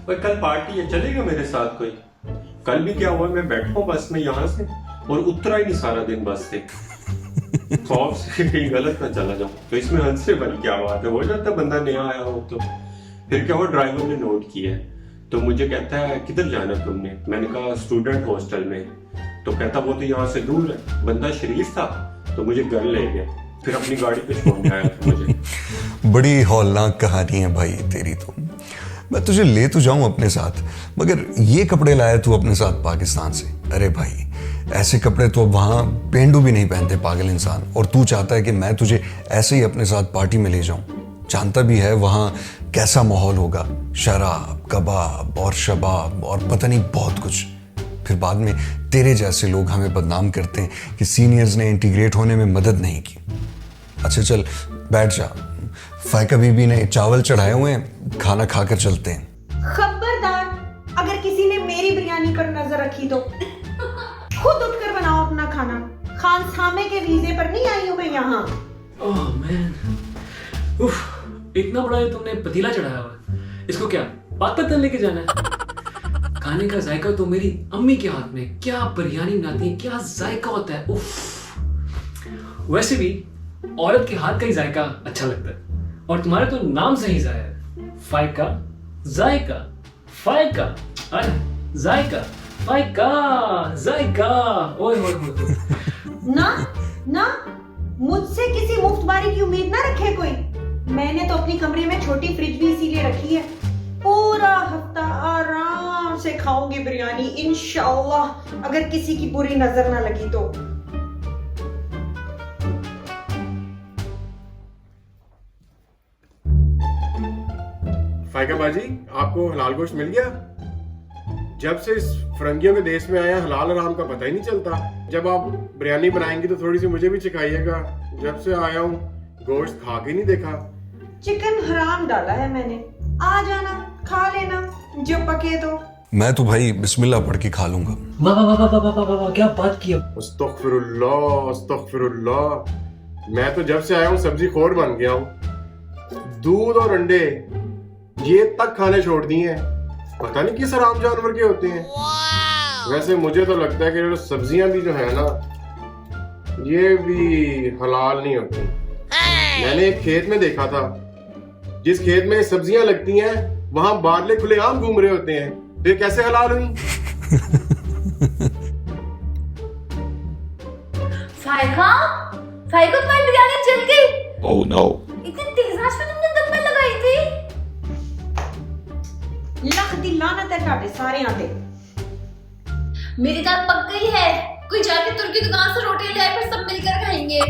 भाई कल पार्टी है, चलेगा मेरे साथ कोई? कल भी क्या हुआ, मैं बैठा हूँ बस में यहाँ से और उतरा ही नहीं सारा दिन बस से, खौफ से कहीं गलत ना चला जाऊं। तो इसमें हंसने वाली क्या बात है, हो जाता है बंदा नया आया हो तो। फिर क्या हुआ, ड्राइवर ने नोट किया है तो मुझे कहता है किधर जाना तुमने? मैंने कहा स्टूडेंट हॉस्टल में। तो कहता वो तो यहाँ से दूर है। बंदा शरीफ था तो मुझे घर ले गया, फिर अपनी गाड़ी पे छोड़ने आया था मुझे। बड़ी हौलनाक कहानी है भाई तेरी तो। मैं तुझे ले तो जाऊं अपने साथ, मगर ये कपड़े लाया तू अपने साथ पाकिस्तान से। अरे भाई ऐसे कपड़े तो अब वहाँ पेंडू भी नहीं पहनते पागल इंसान, और तू चाहता है कि मैं तुझे ऐसे ही अपने साथ पार्टी में ले जाऊं। जानता भी है वहाँ कैसा माहौल होगा, शराब कबाब और शबाब और पता नहीं बहुत कुछ। फिर बाद में तेरे जैसे लोग हमें बदनाम करते हैं कि सीनियर्स ने इंटीग्रेट होने में मदद नहीं की। अच्छा चल बैठ जा, फायका बीबी ने चावल चढ़ाए हुए हैं, खाना खाकर चलते हैं। खबरदार, अगर किसी ने मेरी बिरयानी पर नजर रखी तो खुद उठकर बनाओ अपना खाना। खान सामे के वीजे पर नहीं आई हूं मैं यहाँ। ओह मैन, उफ, इतना बड़ा ये तुमने पतीला चढ़ाया हुआ है, इसको क्या पात तक लेके जाना है? खाने का जायका तो मेरी अम्मी के हाथ में, क्या बिरयानी बनाती है, क्या जायका होता है। उफ। वैसे भी औरत के हाथ का ही जायका अच्छा लगता है, और तुम्हारा तो नाम से ही जाया है, फायका जायका, फायका अरे जायका, फायका जायका। ओए होए होए। ना ना, मुझसे किसी मुफ्तबारी की उम्मीद ना रखे कोई। मैंने तो अपनी कमरे में छोटी फ्रिज भी इसीलिए रखी है, पूरा हफ्ता आराम से खाऊंगी बिरयानी इंशाअल्लाह, अगर किसी की बुरी नजर ना लगी तो। फायका बाजी, आपको हलाल गोश्त मिल गया? जब से इस फरंगियों के देश में आया हलाल हराम का पता ही नहीं चलता। जब आप बिरयानी बनाएंगे तो थोड़ी सी मुझे भी चिखाइएगा। जब से आया हूँ गोश्त खा के नहीं देखा। चिकन हराम डाला है मैंने, आ जाना खा लेना जब पके तो। मैं तो भाई बिस्मिल्लाह पढ़ के खा लूंगा। वाह वाह वाह वाह वाह वाह, क्या बात की। अस्तगफिरुल्लाह अस्तगफिरुल्लाह। मैं तो जब से आया हूँ सब्जी खोर बन गया हूँ। दूध और अंडे ये तक खाने छोड़ दिए हैं, पता नहीं किस हराम जानवर के होते हैं। वैसे मुझे तो लगता है कि जो सब्जियां भी जो है ना, ये भी हलाल नहीं होती। मैंने एक खेत में देखा था, जिस खेत में सब्जियां लगती हैं वहां बादले खुलेआम घूम रहे होते हैं, तो ये कैसे हलाल हुई? फायका, फायका तुम्हारी बिरयानी जल गई। Oh no. इतनी तेज आंच में तुमने दम में लगाई थी। लख दी लानत है काटे सारे आते। मेरी दाल पक गई है, कोई जाके तुर्की दुकान से रोटी ले आए, फिर सब मिलकर खाएंगे।